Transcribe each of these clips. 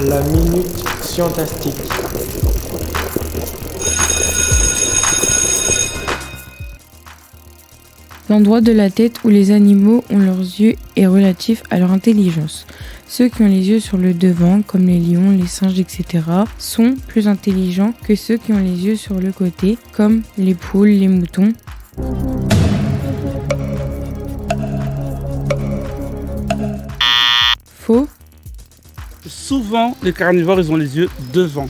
La minute scientastique. L'endroit de la tête où les animaux ont leurs yeux est relatif à leur intelligence. Ceux qui ont les yeux sur le devant, comme les lions, les singes, etc., sont plus intelligents que ceux qui ont les yeux sur le côté, comme les poules, les moutons. Faux. Souvent, les carnivores, ils ont les yeux devant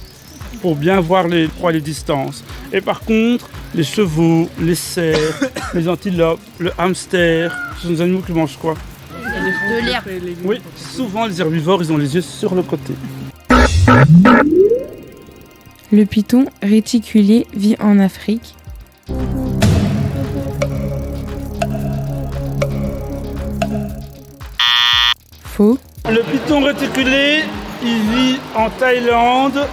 pour bien voir les proies et les distances. Et par contre, les chevaux, les cerfs, les antilopes, le hamster, ce sont des animaux qui mangent quoi? De l'herbe. Oui, souvent les herbivores, ils ont les yeux sur le côté. Le python réticulé vit en Afrique. Faux. Le python réticulé, il vit en Thaïlande,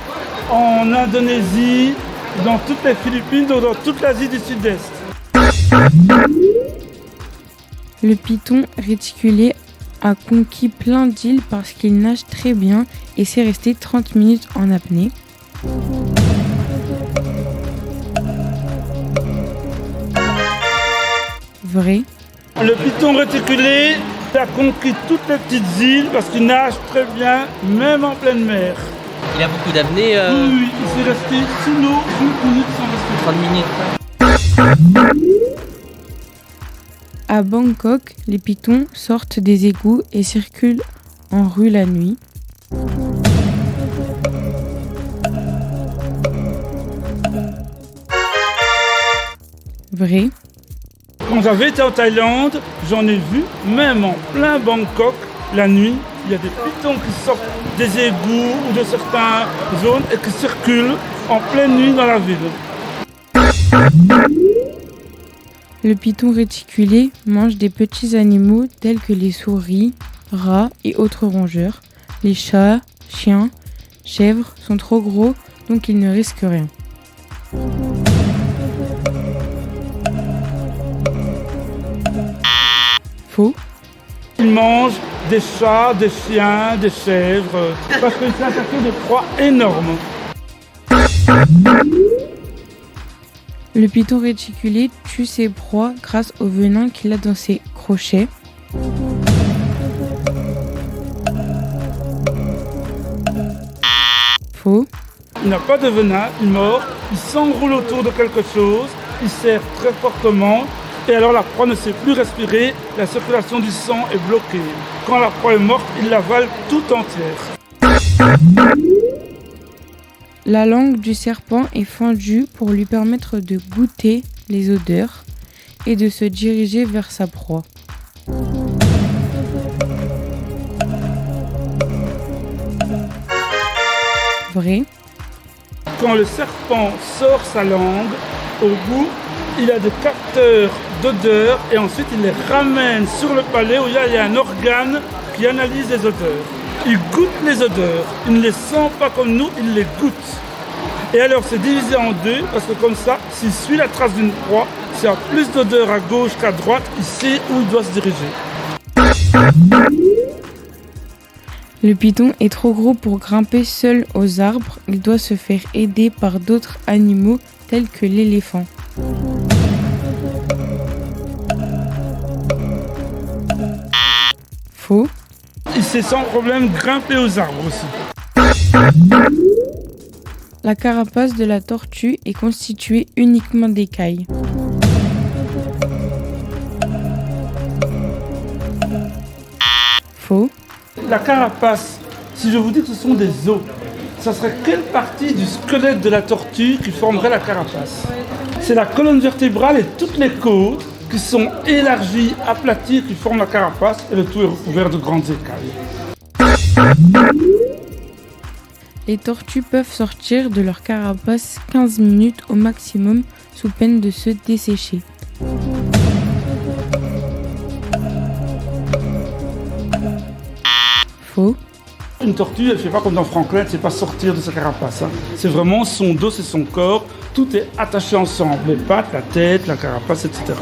en Indonésie, dans toutes les Philippines, donc dans toute l'Asie du Sud-Est. Le python réticulé a conquis plein d'îles parce qu'il nage très bien et s'est resté 30 minutes en apnée. Vrai. Le python réticulé a conquis toutes les petites îles parce qu'il nage très bien, même en pleine mer. Il a beaucoup d'apnée. Oui, il s'est resté sous l'eau 5 minutes sans respirer. 30 minutes. À Bangkok, les pythons sortent des égouts et circulent en rue la nuit. Vrai. Quand j'avais été en Thaïlande, j'en ai vu, même en plein Bangkok, la nuit, il y a des pythons qui sortent des égouts ou de certaines zones et qui circulent en pleine nuit dans la ville. Le python réticulé mange des petits animaux tels que les souris, rats et autres rongeurs. Les chats, chiens, chèvres sont trop gros, donc ils ne risquent rien. Faux. Ils mangent des chats, des chiens, des chèvres, parce que c'est un paquet de proies énormes. Le python réticulé tue ses proies grâce au venin qu'il a dans ses crochets. Faux. Il n'a pas de venin, il mord, il s'enroule autour de quelque chose, il serre très fortement, et alors la proie ne sait plus respirer, la circulation du sang est bloquée. Quand la proie est morte, il l'avale tout entière. La langue du serpent est fendue pour lui permettre de goûter les odeurs et de se diriger vers sa proie. Vrai. Quand le serpent sort sa langue, au bout, il a des capteurs d'odeur et ensuite il les ramène sur le palais où il y a un organe qui analyse les odeurs. Il goûte les odeurs, il ne les sent pas comme nous, il les goûte. Et alors c'est divisé en deux parce que comme ça, s'il suit la trace d'une proie, s'il y a plus d'odeur à gauche qu'à droite, il sait où il doit se diriger. Le python est trop gros pour grimper seul aux arbres. Il doit se faire aider par d'autres animaux tels que l'éléphant. Faux. Il sait sans problème grimper aux arbres aussi. La carapace de la tortue est constituée uniquement d'écailles. Faux. La carapace, si je vous dis que ce sont des os, ça serait quelle partie du squelette de la tortue qui formerait la carapace? C'est la colonne vertébrale et toutes les côtes qui sont élargies, aplaties, qui forment la carapace et le tout est recouvert de grandes écailles. Les tortues peuvent sortir de leur carapace 15 minutes au maximum sous peine de se dessécher. Faux. Une tortue, elle ne fait pas comme dans Franklin, elle ne sait pas sortir de sa carapace. C'est vraiment son dos et son corps, tout est attaché ensemble, les pattes, la tête, la carapace, etc.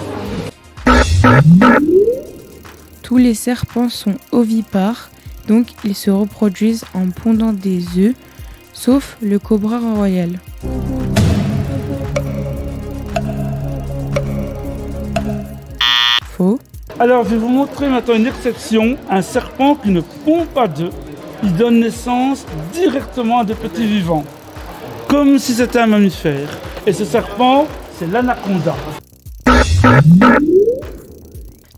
Tous les serpents sont ovipares Donc ils se reproduisent en pondant des œufs, sauf le cobra royal. Faux. Alors, je vais vous montrer maintenant une exception. Un serpent qui ne pond pas d'œufs, il donne naissance directement à des petits vivants, comme si c'était un mammifère. Et ce serpent, c'est l'anaconda.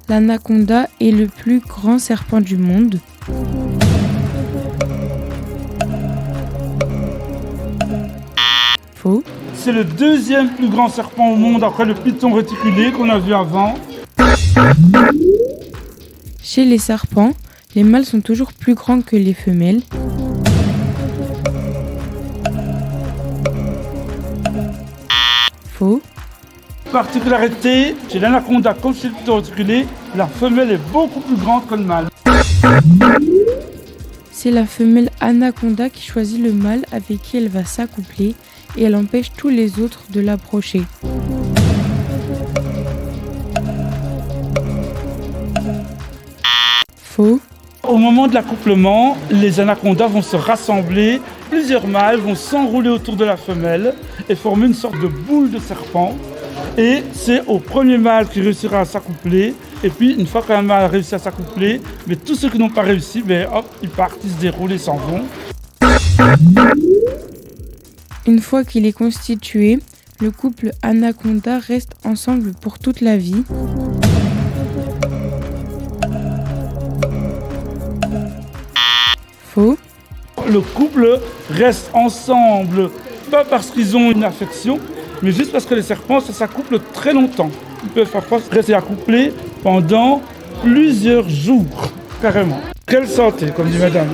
L'anaconda est le plus grand serpent du monde. Faux. C'est le deuxième plus grand serpent au monde après le python réticulé qu'on a vu avant. Chez les serpents, les mâles sont toujours plus grands que les femelles. Faux. Particularité, chez l'anaconda comme chez le python réticulé, la femelle est beaucoup plus grande que le mâle. C'est la femelle anaconda qui choisit le mâle avec qui elle va s'accoupler et elle empêche tous les autres de l'approcher. Faux. Au moment de l'accouplement, les anacondas vont se rassembler, plusieurs mâles vont s'enrouler autour de la femelle et former une sorte de boule de serpent. Et c'est au premier mâle qui réussira à s'accoupler. Et puis, une fois qu'un mâle a réussi à s'accoupler, mais tous ceux qui n'ont pas réussi, hop, ils partent, ils se déroulent et s'en vont. Une fois qu'il est constitué, le couple anaconda reste ensemble pour toute la vie. Faux. Le couple reste ensemble, pas parce qu'ils ont une affection, mais juste parce que les serpents, ça s'accouple très longtemps. Ils peuvent parfois rester accouplés pendant plusieurs jours, carrément. Quelle santé, comme dit madame.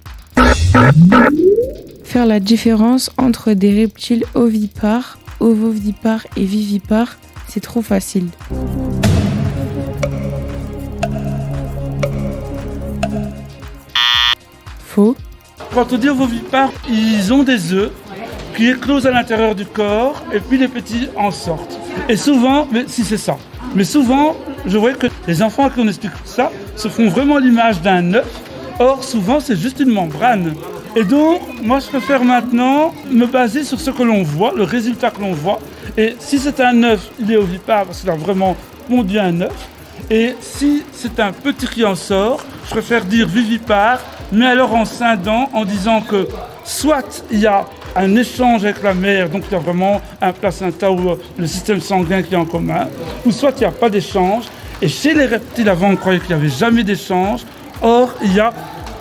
Faire la différence entre des reptiles ovipares, ovovipares et vivipares, c'est trop facile. Faux. Quand on dit ovovipares, ils ont des œufs qui éclosent à l'intérieur du corps et puis les petits en sortent. Et souvent, mais si c'est ça, mais souvent, je vois que les enfants à qui on explique ça se font vraiment l'image d'un œuf. Or, souvent, c'est juste une membrane. Et donc, moi, je préfère maintenant me baser sur ce que l'on voit, le résultat que l'on voit. Et si c'est un œuf, il est ovipare parce qu'il a vraiment pondu un œuf. Et si c'est un petit qui en sort, je préfère dire vivipare, mais alors en scindant, en disant que soit il y a un échange avec la mère, donc il y a vraiment un placenta ou le système sanguin qui est en commun, ou soit il n'y a pas d'échange. Et chez les reptiles, avant, on croyait qu'il n'y avait jamais d'échange. Or, il y a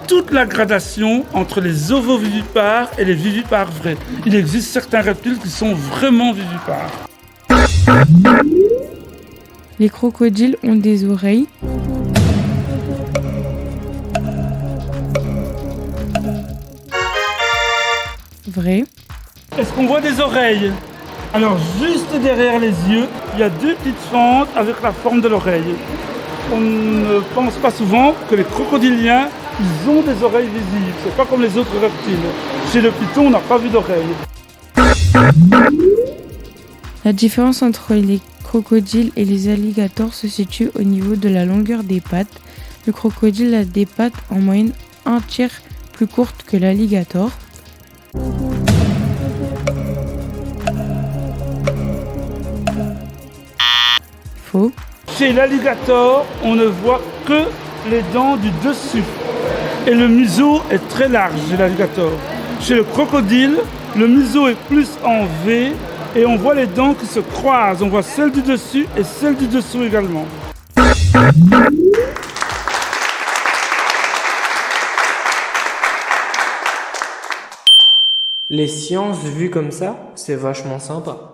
toute la gradation entre les ovovivipares et les vivipares vrais. Il existe certains reptiles qui sont vraiment vivipares. Les crocodiles ont des oreilles. Vrai. Est-ce qu'on voit des oreilles? Alors, juste derrière les yeux, il y a deux petites fentes avec la forme de l'oreille. On ne pense pas souvent que les crocodiliens, ils ont des oreilles visibles. C'est pas comme les autres reptiles. Chez le python, on n'a pas vu d'oreilles. La différence entre les crocodiles et les alligators se situe au niveau de la longueur des pattes. Le crocodile a des pattes en moyenne un tiers plus courtes que l'alligator. Faux. Chez l'alligator, on ne voit que les dents du dessus. Et le museau est très large chez l'alligator. Chez le crocodile, le museau est plus en V et on voit les dents qui se croisent. On voit celle du dessus et celle du dessous également. Les sciences vues comme ça, c'est vachement sympa.